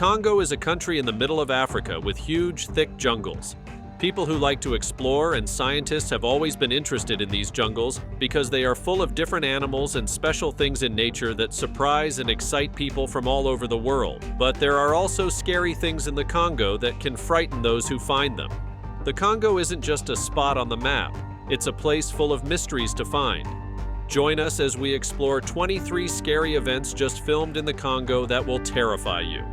Congo is a country in the middle of Africa with huge, thick jungles. People who like to explore and scientists have always been interested in these jungles because they are full of different animals and special things in nature that surprise and excite people from all over the world. But there are also scary things in the Congo that can frighten those who find them. The Congo isn't just a spot on the map, it's a place full of mysteries to find. Join us as we explore 23 scary events just filmed in the Congo that will terrify you.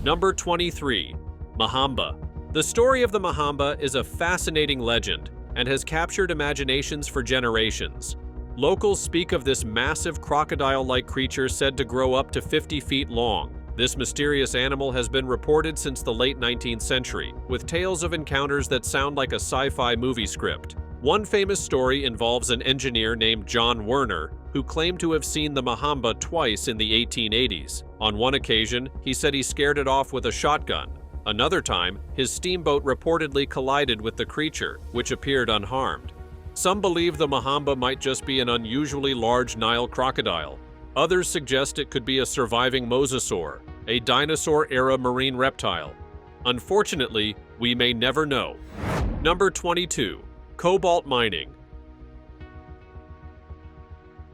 Number 23. Mahamba. The story of the Mahamba is a fascinating legend and has captured imaginations for generations. Locals speak of this massive crocodile-like creature said to grow up to 50 feet long. This mysterious animal has been reported since the late 19th century, with tales of encounters that sound like a sci-fi movie script. One famous story involves an engineer named John Werner, who claimed to have seen the Mahamba twice in the 1880s. On one occasion, he said he scared it off with a shotgun. Another time, his steamboat reportedly collided with the creature, which appeared unharmed. Some believe the Mahamba might just be an unusually large Nile crocodile. Others suggest it could be a surviving mosasaur, a dinosaur-era marine reptile. Unfortunately, we may never know. Number 22. Cobalt mining.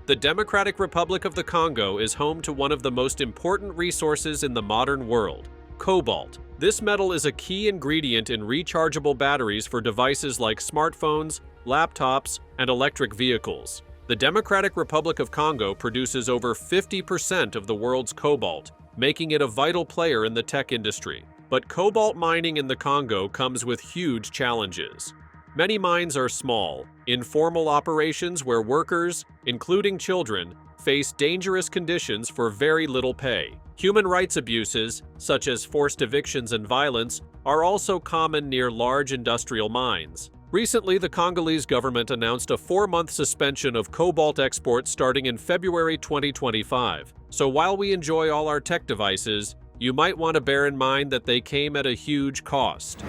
The Democratic Republic of the Congo is home to one of the most important resources in the modern world, cobalt. This metal is a key ingredient in rechargeable batteries for devices like smartphones, laptops, and electric vehicles. The Democratic Republic of Congo produces over 50% of the world's cobalt, making it a vital player in the tech industry. But cobalt mining in the Congo comes with huge challenges. Many mines are small, informal operations where workers, including children, face dangerous conditions for very little pay. Human rights abuses, such as forced evictions and violence, are also common near large industrial mines. Recently, the Congolese government announced a 4-month suspension of cobalt exports starting in February 2025. So while we enjoy all our tech devices, you might want to bear in mind that they came at a huge cost.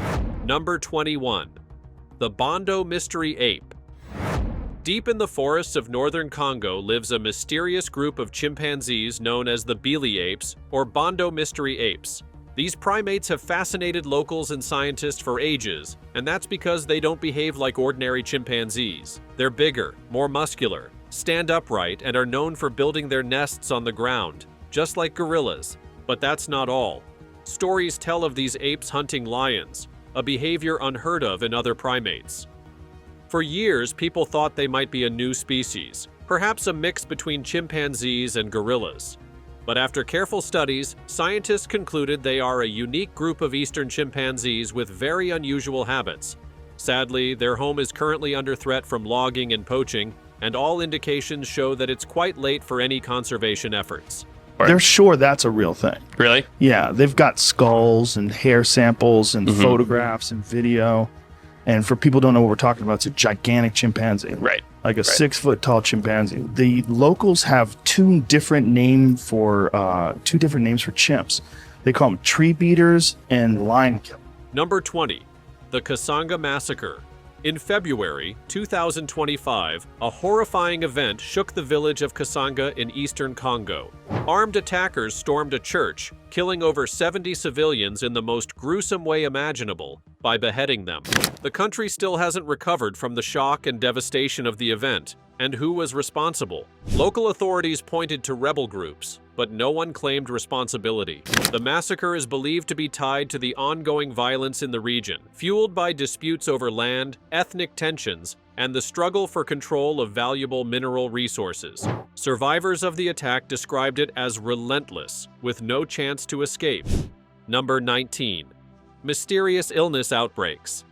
Number 21. The Bondo Mystery Ape. Deep in the forests of northern Congo lives a mysterious group of chimpanzees known as the Bili apes, or Bondo mystery apes. These primates have fascinated locals and scientists for ages, and that's because they don't behave like ordinary chimpanzees. They're bigger, more muscular, stand upright, and are known for building their nests on the ground, just like gorillas. But that's not all. Stories tell of these apes hunting lions, a behavior unheard of in other primates. For years, people thought they might be a new species, perhaps a mix between chimpanzees and gorillas. But after careful studies, scientists concluded they are a unique group of eastern chimpanzees with very unusual habits. Sadly, their home is currently under threat from logging and poaching, and all indications show that it's quite late for any conservation efforts. They're sure that's a real thing. Really? Yeah, they've got skulls and hair samples and photographs and video. And for people who don't know what we're talking about, it's a gigantic chimpanzee. Right. Like a 6-foot-tall chimpanzee. The locals have two different names for chimps. They call them tree beaters and lion killers. Number 20. The Kasanga Massacre. In February 2025, a horrifying event shook the village of Kasanga in eastern Congo. Armed attackers stormed a church, killing over 70 civilians in the most gruesome way imaginable by beheading them. The country still hasn't recovered from the shock and devastation of the event, and who was responsible. Local authorities pointed to rebel groups, but no one claimed responsibility. The massacre is believed to be tied to the ongoing violence in the region, fueled by disputes over land, ethnic tensions, and the struggle for control of valuable mineral resources. Survivors of the attack described it as relentless, with no chance to escape. Number 19. Mysterious illness outbreaks.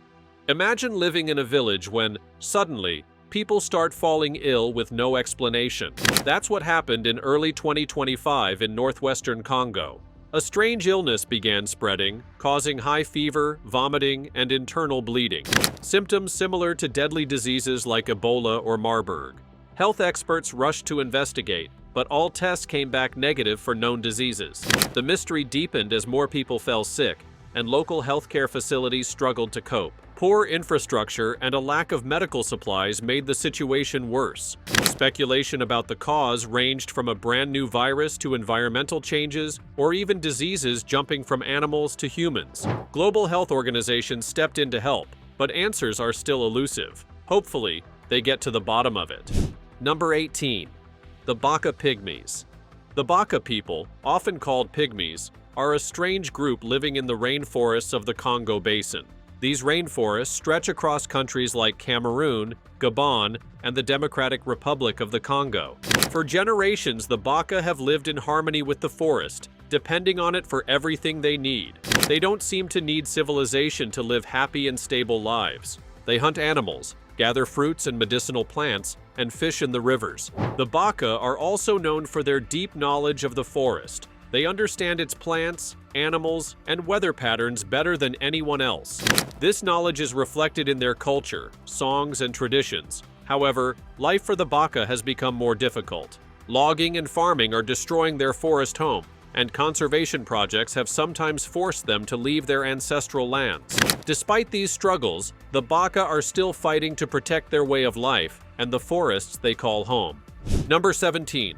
Imagine living in a village when, suddenly, people start falling ill with no explanation. That's what happened in early 2025 in northwestern Congo. A strange illness began spreading, causing high fever, vomiting, and internal bleeding. Symptoms similar to deadly diseases like Ebola or Marburg. Health experts rushed to investigate, but all tests came back negative for known diseases. The mystery deepened as more people fell sick, and local healthcare facilities struggled to cope. Poor infrastructure and a lack of medical supplies made the situation worse. Speculation about the cause ranged from a brand new virus to environmental changes, or even diseases jumping from animals to humans. Global health organizations stepped in to help, but answers are still elusive. Hopefully, they get to the bottom of it. Number 18. The Baka Pygmies. The Baka people, often called Pygmies, are a strange group living in the rainforests of the Congo Basin. These rainforests stretch across countries like Cameroon, Gabon, and the Democratic Republic of the Congo. For generations, the Baka have lived in harmony with the forest, depending on it for everything they need. They don't seem to need civilization to live happy and stable lives. They hunt animals, gather fruits and medicinal plants, and fish in the rivers. The Baka are also known for their deep knowledge of the forest. They understand its plants, animals, and weather patterns better than anyone else. This knowledge is reflected in their culture, songs, and traditions. However, life for the Baka has become more difficult. Logging and farming are destroying their forest home, and conservation projects have sometimes forced them to leave their ancestral lands. Despite these struggles, the Baka are still fighting to protect their way of life and the forests they call home. Number 17.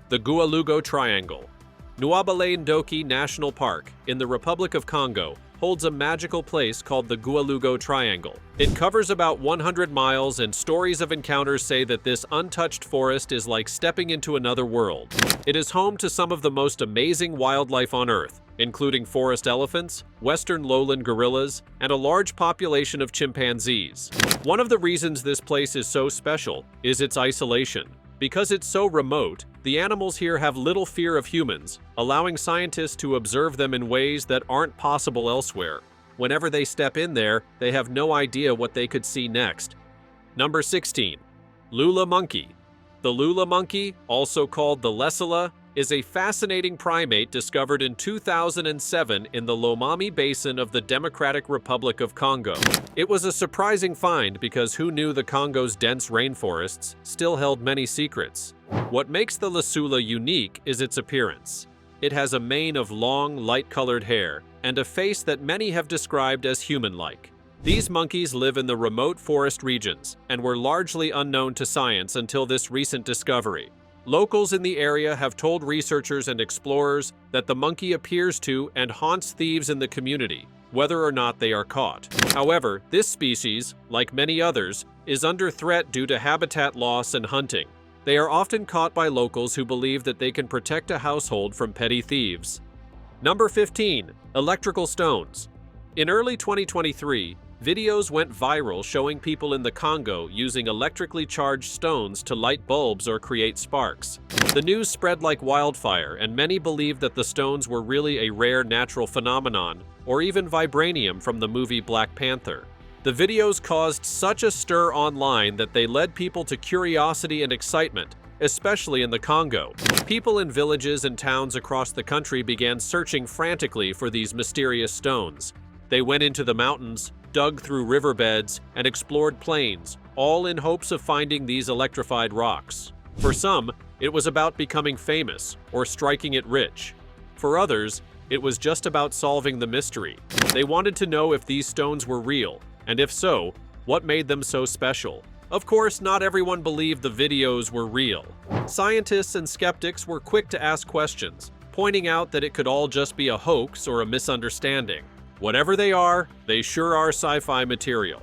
The Goualougo Triangle. Nwabale-Ndoki National Park in the Republic of Congo holds a magical place called the Goualougo Triangle. It covers about 100 miles, and stories of encounters say that this untouched forest is like stepping into another world. It is home to some of the most amazing wildlife on Earth, including forest elephants, western lowland gorillas, and a large population of chimpanzees. One of the reasons this place is so special is its isolation. Because it's so remote, the animals here have little fear of humans, allowing scientists to observe them in ways that aren't possible elsewhere. Whenever they step in there, they have no idea what they could see next. Number 16. Lula monkey. The Lula monkey, also called the Lesala, is a fascinating primate discovered in 2007 in the Lomami Basin of the Democratic Republic of Congo. It was a surprising find because who knew the Congo's dense rainforests still held many secrets. What makes the Lesula unique is its appearance. It has a mane of long, light-colored hair and a face that many have described as human-like. These monkeys live in the remote forest regions and were largely unknown to science until this recent discovery. Locals in the area have told researchers and explorers that the monkey appears to and haunts thieves in the community, whether or not they are caught. However, this species, like many others, is under threat due to habitat loss and hunting. They are often caught by locals who believe that they can protect a household from petty thieves. Number 15. Electrical stones. In early 2023, videos went viral showing people in the Congo using electrically charged stones to light bulbs or create sparks. The news spread like wildfire, and many believed that the stones were really a rare natural phenomenon, or even vibranium from the movie Black Panther. The videos caused such a stir online that they led people to curiosity and excitement, especially in the Congo. People in villages and towns across the country began searching frantically for these mysterious stones. They went into the mountains, dug through riverbeds, and explored plains, all in hopes of finding these electrified rocks. For some, it was about becoming famous or striking it rich. For others, it was just about solving the mystery. They wanted to know if these stones were real, and if so, what made them so special. Of course, not everyone believed the videos were real. Scientists and skeptics were quick to ask questions, pointing out that it could all just be a hoax or a misunderstanding. Whatever they are, they sure are sci-fi material.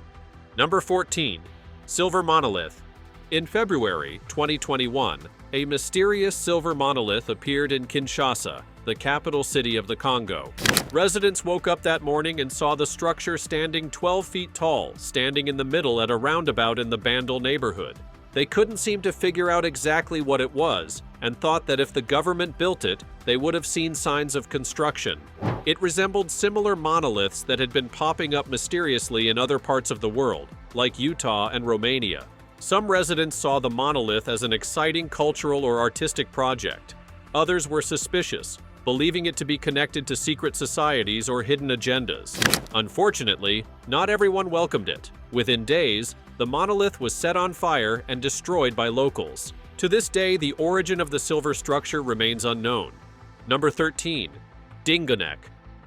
Number 14. Silver Monolith. In February 2021, a mysterious silver monolith appeared in Kinshasa, the capital city of the Congo. Residents woke up that morning and saw the structure standing 12 feet tall, standing in the middle at a roundabout in the Bondo neighborhood. They couldn't seem to figure out exactly what it was, and thought that if the government built it, they would have seen signs of construction. It resembled similar monoliths that had been popping up mysteriously in other parts of the world, like Utah and Romania. Some residents saw the monolith as an exciting cultural or artistic project. Others were suspicious, believing it to be connected to secret societies or hidden agendas. Unfortunately, not everyone welcomed it. Within days, the monolith was set on fire and destroyed by locals. To this day, the origin of the silver structure remains unknown. Number 13. Dingonek.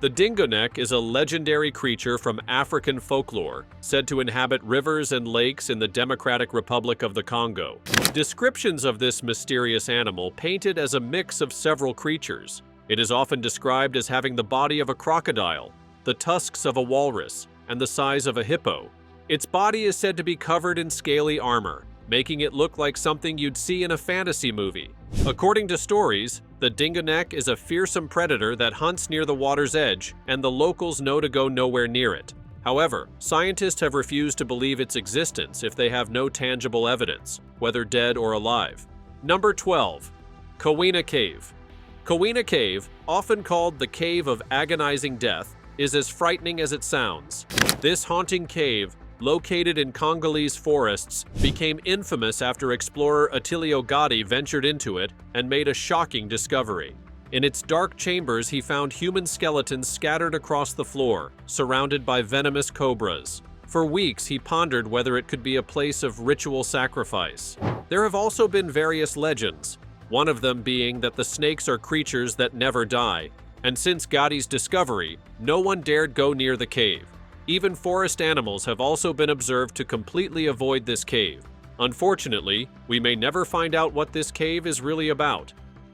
The Dingonek is a legendary creature from African folklore, said to inhabit rivers and lakes in the Democratic Republic of the Congo. Descriptions of this mysterious animal paint it as a mix of several creatures. It is often described as having the body of a crocodile, the tusks of a walrus, and the size of a hippo. Its body is said to be covered in scaly armor, making it look like something you'd see in a fantasy movie. According to stories, the Dingonek is a fearsome predator that hunts near the water's edge, and the locals know to go nowhere near it. However, scientists have refused to believe its existence if they have no tangible evidence, whether dead or alive. Number 12. Kawina Cave. Kawina Cave, often called the Cave of Agonizing Death, is as frightening as it sounds. This haunting cave, located in Congolese forests, became infamous after explorer Attilio Gotti ventured into it and made a shocking discovery. In its dark chambers, he found human skeletons scattered across the floor, surrounded by venomous cobras. For weeks, he pondered whether it could be a place of ritual sacrifice. There have also been various legends, one of them being that the snakes are creatures that never die, and since Gotti's discovery, no one dared go near the cave. Even forest animals have also been observed to completely avoid this cave. Unfortunately, we may never find out what this cave is really about.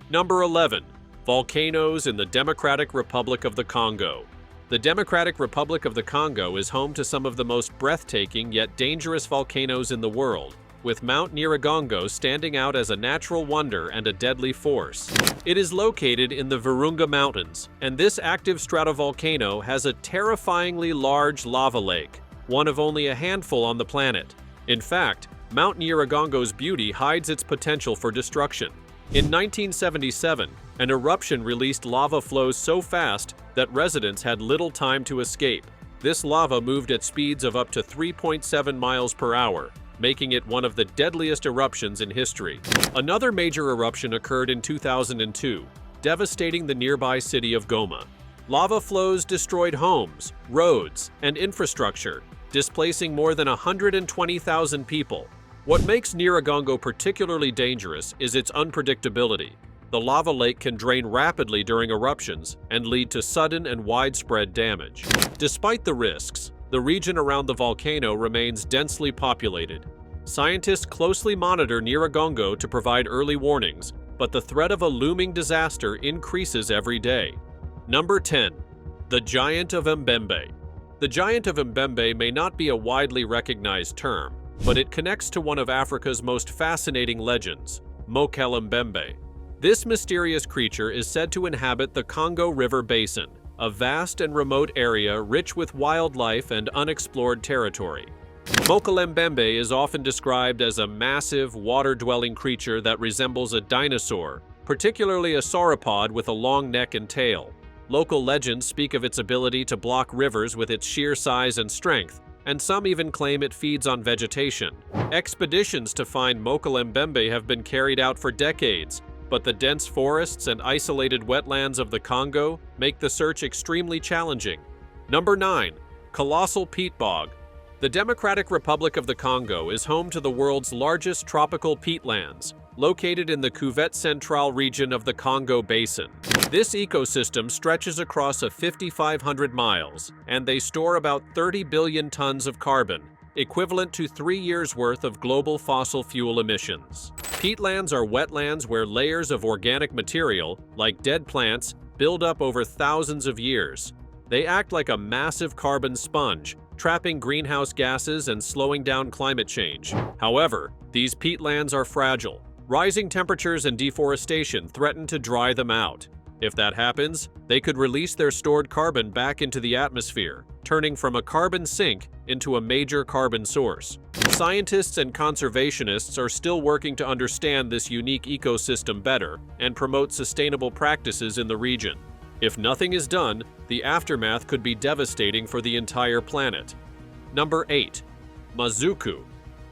Number 11. Volcanoes in the Democratic Republic of the Congo. The Democratic Republic of the Congo is home to some of the most breathtaking yet dangerous volcanoes in the world, with Mount Nyiragongo standing out as a natural wonder and a deadly force. It is located in the Virunga Mountains, and this active stratovolcano has a terrifyingly large lava lake, one of only a handful on the planet. In fact, Mount Nyiragongo's beauty hides its potential for destruction. In 1977, an eruption released lava flows so fast that residents had little time to escape. This lava moved at speeds of up to 3.7 miles per hour, making it one of the deadliest eruptions in history. Another major eruption occurred in 2002, devastating the nearby city of Goma. Lava flows destroyed homes, roads, and infrastructure, displacing more than 120,000 people. What makes Nyiragongo particularly dangerous is its unpredictability. The lava lake can drain rapidly during eruptions and lead to sudden and widespread damage. Despite the risks, the region around the volcano remains densely populated. Scientists closely monitor Nyiragongo to provide early warnings, but the threat of a looming disaster increases every day. Number 10. The Giant of Mbembe. The Giant of Mbembe may not be a widely recognized term, but it connects to one of Africa's most fascinating legends, Mokele-mbembe. This mysterious creature is said to inhabit the Congo River Basin, a vast and remote area rich with wildlife and unexplored territory. Mokele-mbembe is often described as a massive, water-dwelling creature that resembles a dinosaur, particularly a sauropod with a long neck and tail. Local legends speak of its ability to block rivers with its sheer size and strength, and some even claim it feeds on vegetation. Expeditions to find Mokele-mbembe have been carried out for decades, but the dense forests and isolated wetlands of the Congo make the search extremely challenging. Number 9. Colossal Peat Bog. The Democratic Republic of the Congo is home to the world's largest tropical peatlands, located in the Cuvette Centrale region of the Congo Basin. This ecosystem stretches across 5,500 miles, and they store about 30 billion tons of carbon, equivalent to 3 years' worth of global fossil fuel emissions. Peatlands are wetlands where layers of organic material, like dead plants, build up over thousands of years. They act like a massive carbon sponge, trapping greenhouse gases and slowing down climate change. However, these peatlands are fragile. Rising temperatures and deforestation threaten to dry them out. If that happens, they could release their stored carbon back into the atmosphere, turning from a carbon sink into a major carbon source. Scientists and conservationists are still working to understand this unique ecosystem better and promote sustainable practices in the region. If nothing is done, the aftermath could be devastating for the entire planet. Number 8. Mazuku.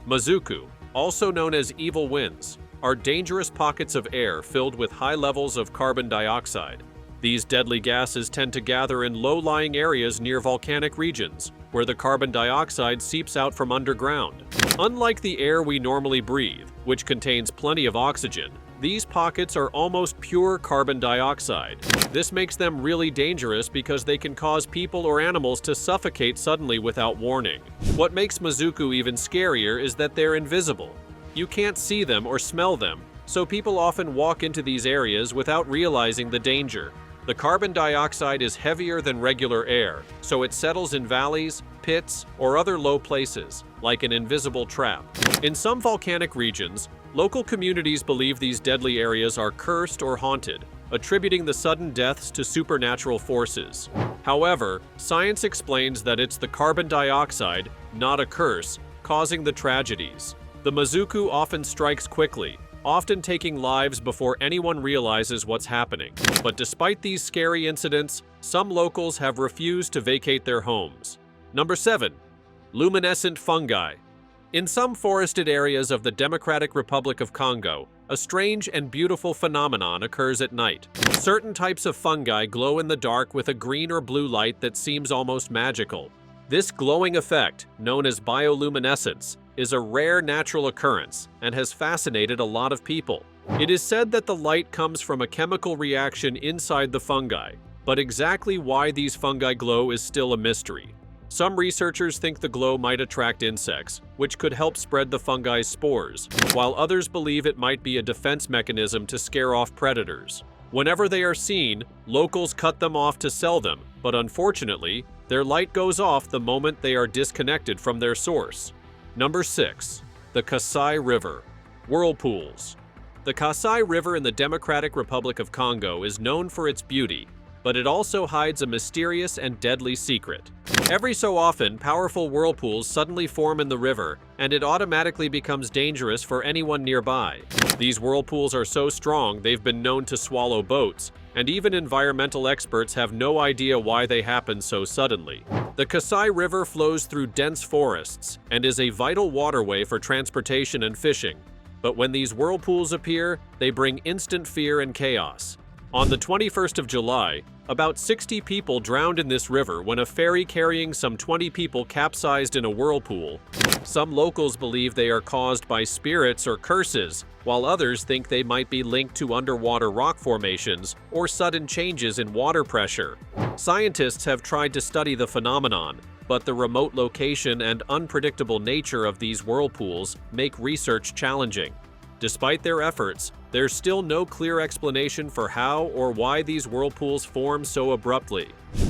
Mazuku, also known as evil winds, are dangerous pockets of air filled with high levels of carbon dioxide. These deadly gases tend to gather in low-lying areas near volcanic regions, where the carbon dioxide seeps out from underground. Unlike the air we normally breathe, which contains plenty of oxygen, These pockets are almost pure carbon dioxide. This makes them really dangerous because they can cause people or animals to suffocate suddenly without warning. What makes Mazuku even scarier is that they're invisible. You can't see them or smell them, so people often walk into these areas without realizing the danger. The carbon dioxide is heavier than regular air, so it settles in valleys, pits, or other low places, like an invisible trap. In some volcanic regions, local communities believe these deadly areas are cursed or haunted, attributing the sudden deaths to supernatural forces. However, science explains that it's the carbon dioxide, not a curse, causing the tragedies. The Mazuku often strikes quickly, often taking lives before anyone realizes what's happening. But despite these scary incidents, some locals have refused to vacate their homes. Number 7. Luminescent fungi. In some forested areas of the Democratic Republic of Congo, a strange and beautiful phenomenon occurs at night. Certain types of fungi glow in the dark with a green or blue light that seems almost magical. This glowing effect, known as bioluminescence, is a rare natural occurrence and has fascinated a lot of people. It is said that the light comes from a chemical reaction inside the fungi, but exactly why these fungi glow is still a mystery. Some researchers think the glow might attract insects, which could help spread the fungi's spores, while others believe it might be a defense mechanism to scare off predators. Whenever they are seen, locals cut them off to sell them, but unfortunately, their light goes off the moment they are disconnected from their source. Number 6. The Kasai River. Whirlpools. The Kasai River in the Democratic Republic of Congo is known for its beauty, but it also hides a mysterious and deadly secret. Every so often, powerful whirlpools suddenly form in the river, and it automatically becomes dangerous for anyone nearby. These whirlpools are so strong they've been known to swallow boats, and even environmental experts have no idea why they happen so suddenly. The Kasai River flows through dense forests and is a vital waterway for transportation and fishing. But when these whirlpools appear, they bring instant fear and chaos. On the 21st of July, about 60 people drowned in this river when a ferry carrying some 20 people capsized in a whirlpool. Some locals believe they are caused by spirits or curses, while others think they might be linked to underwater rock formations or sudden changes in water pressure. Scientists have tried to study the phenomenon, but the remote location and unpredictable nature of these whirlpools make research challenging. Despite their efforts, there's still no clear explanation for how or why these whirlpools form so abruptly.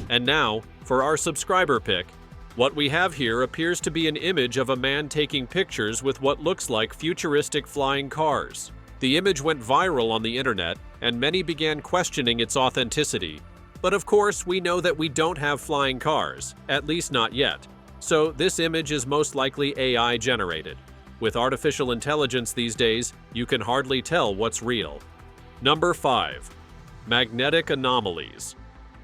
And now, for our subscriber pick. What we have here appears to be an image of a man taking pictures with what looks like futuristic flying cars. The image went viral on the internet, and many began questioning its authenticity. But of course, we know that we don't have flying cars, at least not yet. So this image is most likely AI generated. With artificial intelligence these days, you can hardly tell what's real. Number 5. Magnetic anomalies.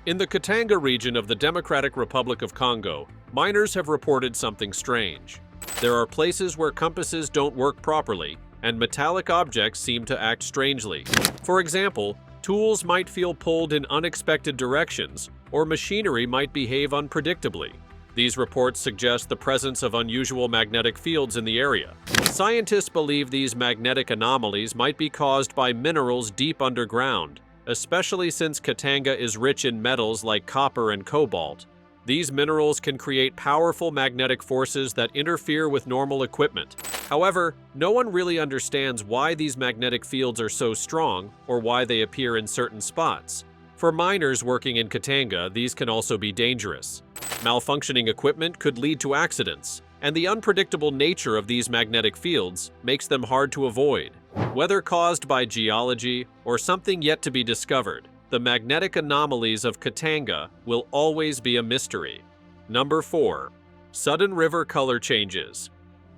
In the Katanga region of the Democratic Republic of Congo, miners have reported something strange. There are places where compasses don't work properly, and metallic objects seem to act strangely. For example, tools might feel pulled in unexpected directions, or machinery might behave unpredictably. These reports suggest the presence of unusual magnetic fields in the area. Scientists believe these magnetic anomalies might be caused by minerals deep underground, especially since Katanga is rich in metals like copper and cobalt. These minerals can create powerful magnetic forces that interfere with normal equipment. However, no one really understands why these magnetic fields are so strong or why they appear in certain spots. For miners working in Katanga, these can also be dangerous. Malfunctioning equipment could lead to accidents, and the unpredictable nature of these magnetic fields makes them hard to avoid. Whether caused by geology or something yet to be discovered, the magnetic anomalies of Katanga will always be a mystery. Number 4. Sudden river color changes.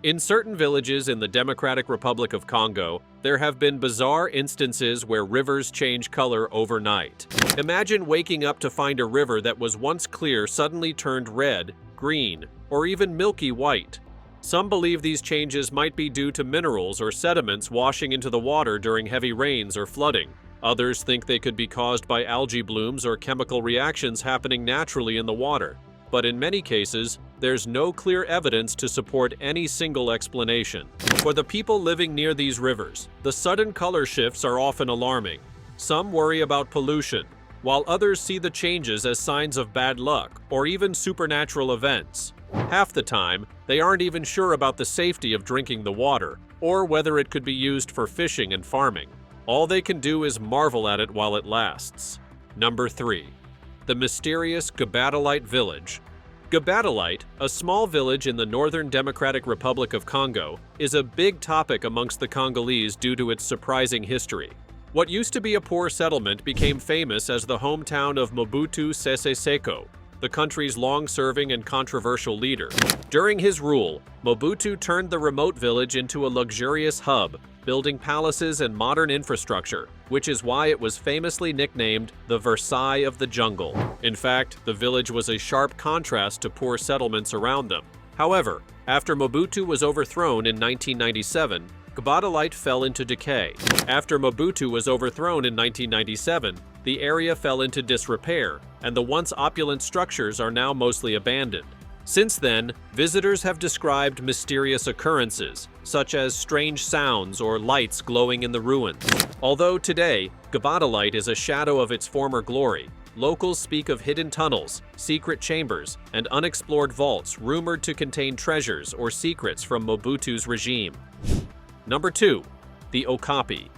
In certain villages in the Democratic Republic of Congo, there have been bizarre instances where rivers change color overnight. Imagine waking up to find a river that was once clear suddenly turned red, green, or even milky white. Some believe these changes might be due to minerals or sediments washing into the water during heavy rains or flooding. Others think they could be caused by algae blooms or chemical reactions happening naturally in the water. but in many cases, there's no clear evidence to support any single explanation. For the people living near these rivers, the sudden color shifts are often alarming. Some worry about pollution, while others see the changes as signs of bad luck or even supernatural events. Half the time, they aren't even sure about the safety of drinking the water or whether it could be used for fishing and farming. All they can do is marvel at it while it lasts. Number 3. The mysterious Gbadolite village. Gbadolite, a small village in the Northern Democratic Republic of Congo, is a big topic amongst the Congolese due to its surprising history. What used to be a poor settlement became famous as the hometown of Mobutu Sese Seko, the country's long-serving and controversial leader. During his rule, Mobutu turned the remote village into a luxurious hub, building palaces and modern infrastructure, which is why it was famously nicknamed the Versailles of the jungle. In fact, the village was a sharp contrast to poor settlements around them. However, after Mobutu was overthrown in 1997, Gbadolite fell into decay. After Mobutu was overthrown in 1997, the area fell into disrepair, and the once opulent structures are now mostly abandoned. Since then, visitors have described mysterious occurrences, such as strange sounds or lights glowing in the ruins. Although today, Gbadolite is a shadow of its former glory, locals speak of hidden tunnels, secret chambers, and unexplored vaults rumored to contain treasures or secrets from Mobutu's regime. Number 2. The Okapi.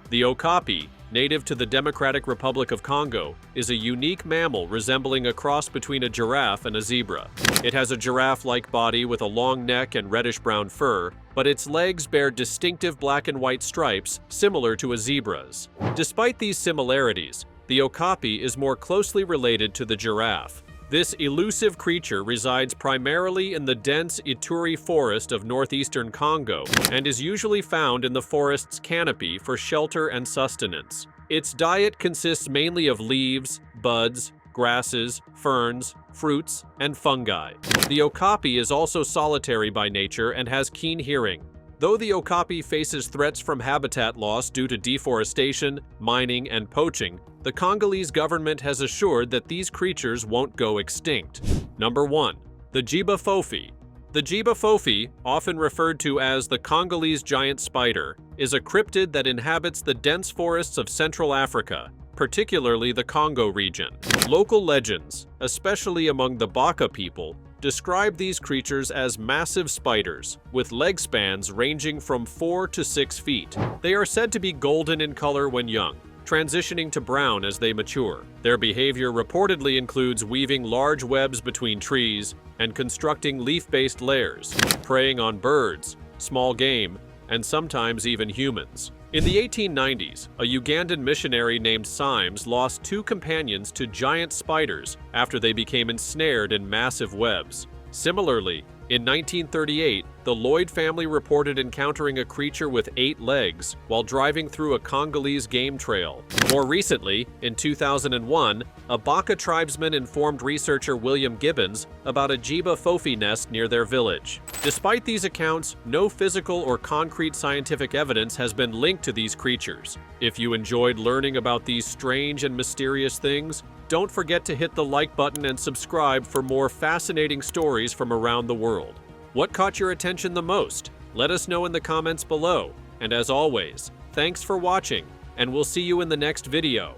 The Okapi, native to the Democratic Republic of Congo, is a unique mammal resembling a cross between a giraffe and a zebra. It has a giraffe-like body with a long neck and reddish-brown fur, but its legs bear distinctive black and white stripes similar to a zebra's. Despite these similarities, the Okapi is more closely related to the giraffe. This elusive creature resides primarily in the dense Ituri forest of northeastern Congo and is usually found in the forest's canopy for shelter and sustenance. Its diet consists mainly of leaves, buds, grasses, ferns, fruits, and fungi. The Okapi is also solitary by nature and has keen hearing. Though the Okapi faces threats from habitat loss due to deforestation, mining, and poaching, the Congolese government has assured that these creatures won't go extinct. Number 1. The Gba-fofi. The Gba-fofi, often referred to as the Congolese giant spider, is a cryptid that inhabits the dense forests of Central Africa, particularly the Congo region. Local legends, especially among the Baka people, describe these creatures as massive spiders, with leg spans ranging from 4 to 6 feet. They are said to be golden in color when young, transitioning to brown as they mature. Their behavior reportedly includes weaving large webs between trees and constructing leaf-based lairs, preying on birds, small game, and sometimes even humans. In the 1890s, a Ugandan missionary named Symes lost 2 companions to giant spiders after they became ensnared in massive webs. Similarly, in 1938, the Lloyd family reported encountering a creature with 8 legs while driving through a Congolese game trail. More recently, in 2001, a Baka tribesman informed researcher William Gibbons about a Gba-fofi nest near their village. Despite these accounts, no physical or concrete scientific evidence has been linked to these creatures. If you enjoyed learning about these strange and mysterious things, don't forget to hit the like button and subscribe for more fascinating stories from around the world. What caught your attention the most? Let us know in the comments below. And as always, thanks for watching, and we'll see you in the next video.